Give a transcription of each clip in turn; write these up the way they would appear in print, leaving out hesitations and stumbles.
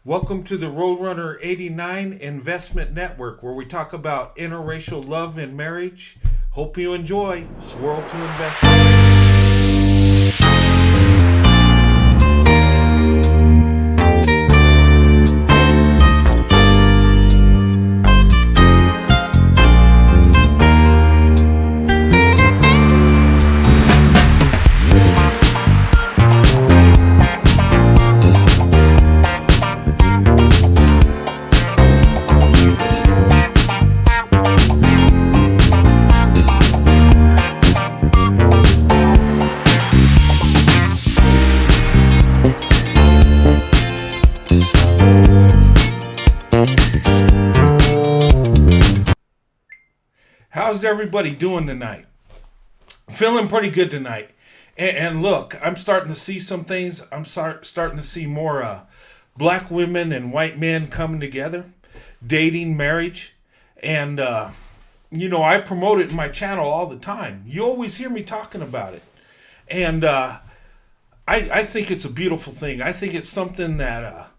Welcome to the Roadrunner 89 Investment Network, where we talk about interracial love and marriage. Hope you enjoy. Swirl to Investment. How's everybody doing tonight? Feeling pretty good tonight. And look, I'm starting to see some things. I'm starting to see more black women and white men coming together, dating, marriage. And, I promote it in my channel all the time. You always hear me talking about it. And I think it's a beautiful thing. I think it's something that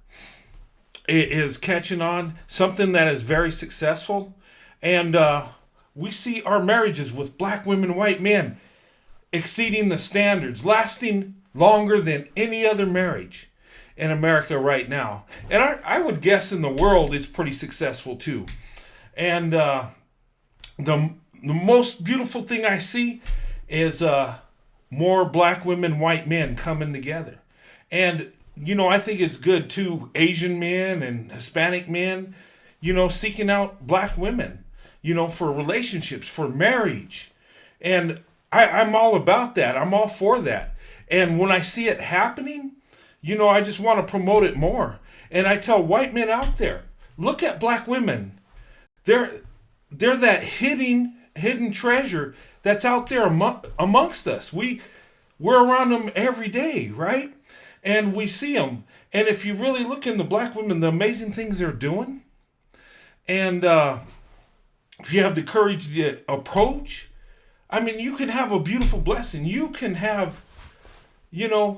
is catching on, something that is very successful. And we see our marriages with black women, white men exceeding the standards, lasting longer than any other marriage in America right now. And I would guess in the world it's pretty successful too. And the most beautiful thing I see is more black women, white men coming together. And, I think it's good too, Asian men and Hispanic men, seeking out black women, for relationships, for marriage. And I'm all about that. I'm all for that. And when I see it happening, I just want to promote it more. And I tell white men out there, look at black women. They're that hidden treasure that's out there amongst us. We're around them every day, right? And we see them. And if you really look in the black women, the amazing things they're doing, and if you have the courage to approach, you can have a beautiful blessing. You can have,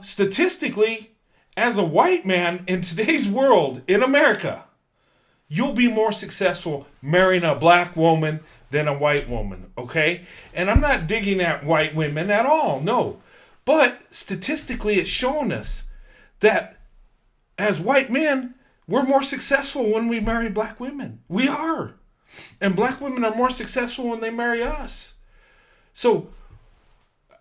statistically, as a white man in today's world, in America, you'll be more successful marrying a black woman than a white woman, okay? And I'm not digging at white women at all, no. But statistically, it's showing us that as white men, we're more successful when we marry black women. We are. And black women are more successful when they marry us. So,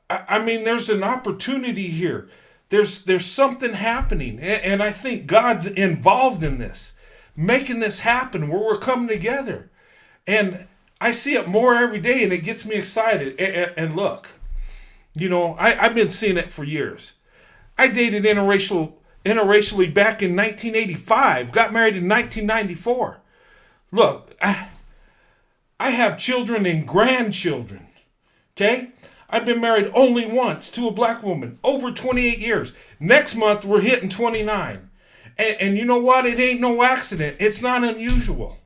there's an opportunity here. There's something happening. And I think God's involved in this, making this happen where we're coming together. And I see it more every day, and it gets me excited. And look, I've been seeing it for years. I dated interracially back in 1985, got married in 1994. Look, I have children and grandchildren, okay? I've been married only once to a black woman, over 28 years. Next month, we're hitting 29. And you know what? It ain't no accident. It's not unusual.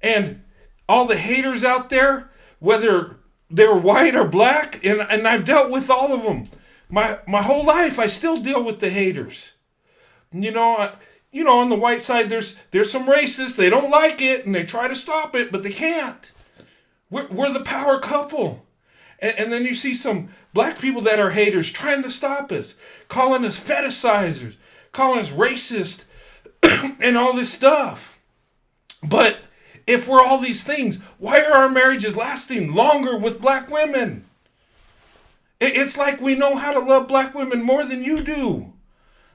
And all the haters out there, whether they're white or black, and I've dealt with all of them. My whole life, I still deal with the haters. On the white side, there's some racists. They don't like it, and they try to stop it, but they can't. We're the power couple. And then you see some black people that are haters trying to stop us, calling us fetishizers, calling us racist, and all this stuff. But if we're all these things, why are our marriages lasting longer with black women? It's like we know how to love black women more than you do.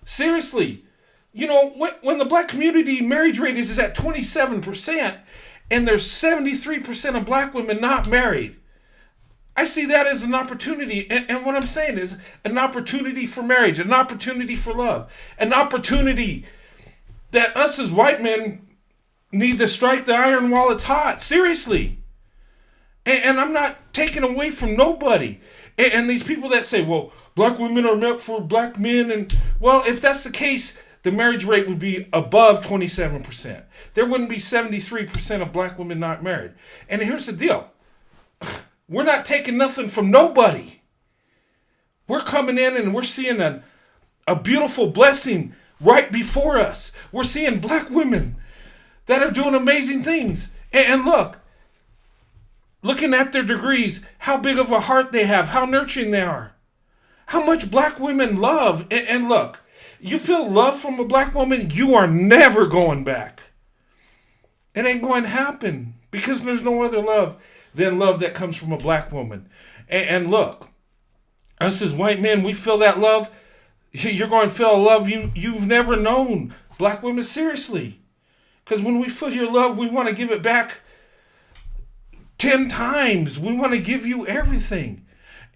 Seriously. When the black community marriage rate is at 27% and there's 73% of black women not married, I see that as an opportunity. And what I'm saying is an opportunity for marriage, an opportunity for love, an opportunity that us as white men need to strike the iron while it's hot. Seriously. And I'm not taking away from nobody. And these people that say, well, black women are meant for black men. And, well, if that's the case, the marriage rate would be above 27%. There wouldn't be 73% of black women not married. And here's the deal. We're not taking nothing from nobody. We're coming in and we're seeing a beautiful blessing right before us. We're seeing black women that are doing amazing things. And look, looking at their degrees, how big of a heart they have, how nurturing they are, how much black women love. And look, you feel love from a black woman, you are never going back. It ain't going to happen because there's no other love than love that comes from a black woman. And look, us as white men, we feel that love. You're going to feel a love you've never known. Black women, seriously. Because when we feel your love, we want to give it back 10 times. We want to give you everything.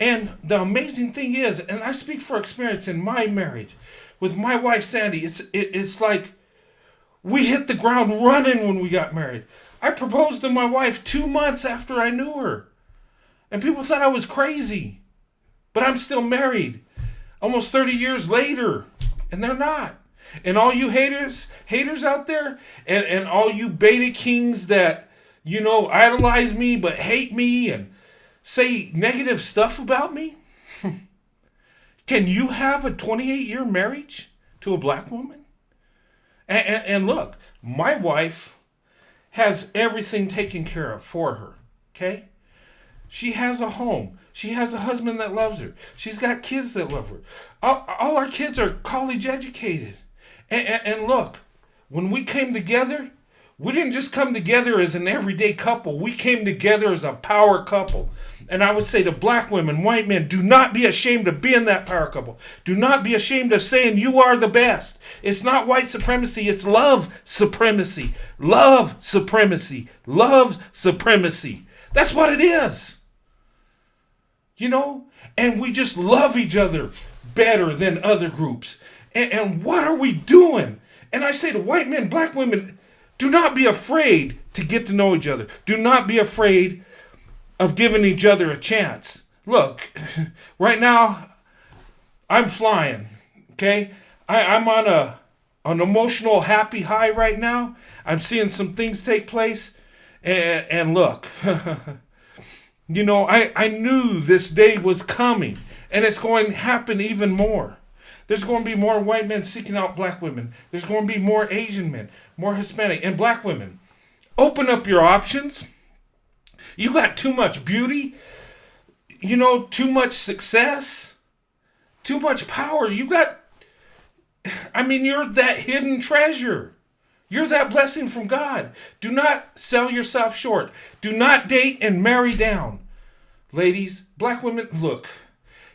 And the amazing thing is, and I speak for experience in my marriage with my wife, Sandy, it's like we hit the ground running when we got married. I proposed to my wife 2 months after I knew her. And people thought I was crazy. But I'm still married almost 30 years later. And they're not. And all you haters out there, and all you beta kings that, idolize me but hate me and say negative stuff about me. Can you have a 28-year marriage to a black woman? And look, my wife has everything taken care of for her, okay? She has a home. She has a husband that loves her. She's got kids that love her. All our kids are college educated. And look, when we came together, we didn't just come together as an everyday couple. We came together as a power couple. And I would say to black women, white men, do not be ashamed of being that power couple. Do not be ashamed of saying you are the best. It's not white supremacy. It's love supremacy. Love supremacy. Love supremacy. That's what it is. And we just love each other better than other groups. And what are we doing? And I say to white men, black women, do not be afraid to get to know each other. Do not be afraid of giving each other a chance. Look, right now, I'm flying, okay? I'm on an emotional happy high right now. I'm seeing some things take place. And look, I knew this day was coming. And it's going to happen even more. There's going to be more white men seeking out black women. There's going to be more Asian men, more Hispanic, and black women. Open up your options. You got too much beauty, too much success, too much power. You're that hidden treasure. You're that blessing from God. Do not sell yourself short. Do not date and marry down. Ladies, black women, look.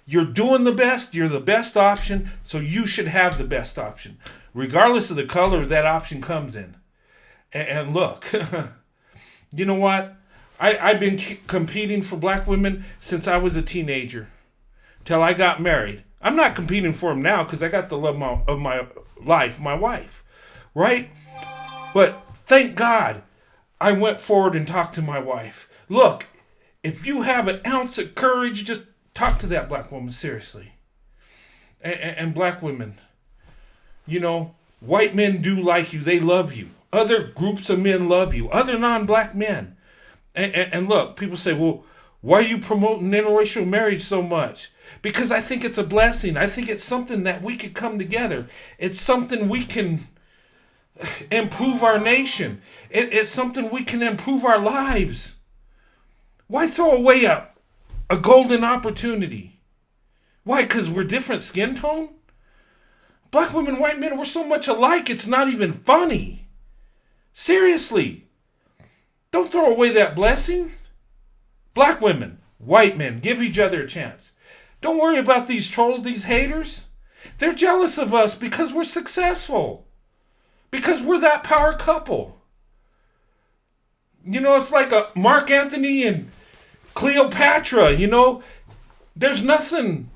You're doing the best. You're the best option. So you should have the best option. Regardless of the color that option comes in. And look, you know what? I've been competing for black women since I was a teenager. Till I got married. I'm not competing for them now because I got the love of my life, my wife. Right? But thank God I went forward and talked to my wife. Look, if you have an ounce of courage, just talk to that black woman seriously. And black women, white men do like you. They love you. Other groups of men love you. Other non-black men. And look, people say, well, why are you promoting interracial marriage so much? Because I think it's a blessing. I think it's something that we could come together. It's something we can improve our nation. It's something we can improve our lives. Why throw away a golden opportunity? Why? Because we're different skin tone? Black women, white men, we're so much alike, it's not even funny. Seriously. Don't throw away that blessing. Black women, white men, give each other a chance. Don't worry about these trolls, these haters. They're jealous of us because we're successful. Because we're that power couple. It's like a Mark Anthony and Cleopatra, There's nothing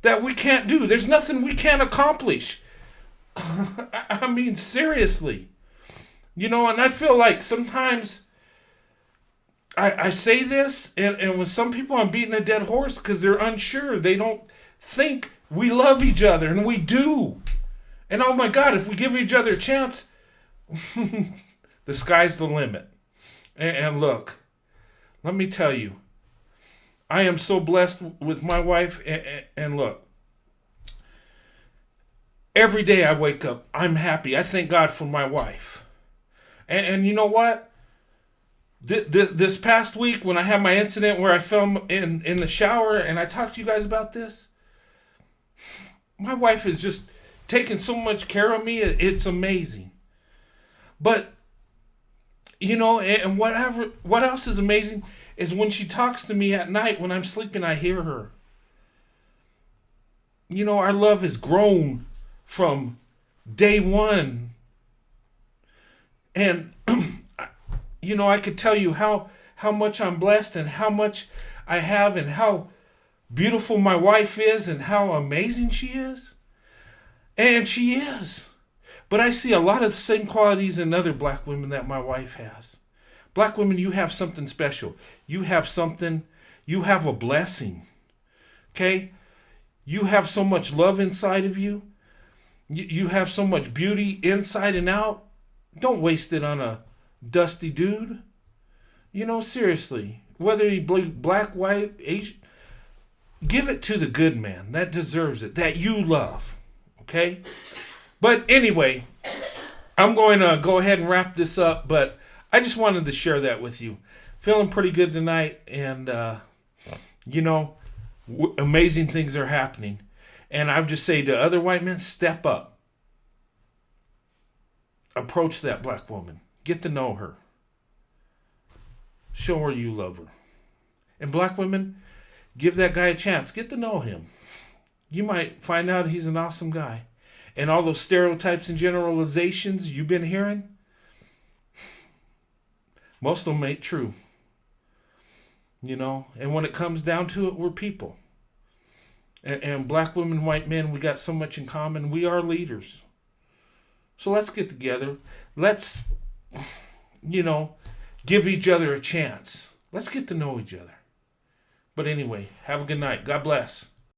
that we can't do. There's nothing we can't accomplish. Seriously. And I feel like sometimes I say this, and with some people I'm beating a dead horse because they're unsure. They don't think we love each other, and we do. And oh my God, if we give each other a chance, the sky's the limit. And look, let me tell you, I am so blessed with my wife, and look, Every day I wake up, I'm happy. I thank God for my wife. And you know what? This past week, when I had my incident where I fell in the shower, and I talked to you guys about this, my wife is just taking so much care of me. It's amazing. But and what else is amazing is when she talks to me at night when I'm sleeping, I hear her. Our love has grown from day one. And I could tell you how much I'm blessed and how much I have and how beautiful my wife is and how amazing she is. And she is. But I see a lot of the same qualities in other black women that my wife has. Black women, you have something special. You have a blessing. Okay? You have so much love inside of you. You have so much beauty inside and out. Don't waste it on a dusty dude. Seriously. Whether he black, white, Asian, give it to the good man that deserves it, that you love. Okay? But anyway, I'm going to go ahead and wrap this up, but I just wanted to share that with you. Feeling pretty good tonight, and, amazing things are happening. And I would just say to other white men, step up. Approach that black woman. Get to know her. Show her you love her. And black women, give that guy a chance. Get to know him. You might find out he's an awesome guy. And all those stereotypes and generalizations you've been hearing, most of them ain't true. And when it comes down to it, we're people. And black women, white men, we got so much in common. We are leaders. So let's get together. Let's, give each other a chance. Let's get to know each other. But anyway, have a good night. God bless.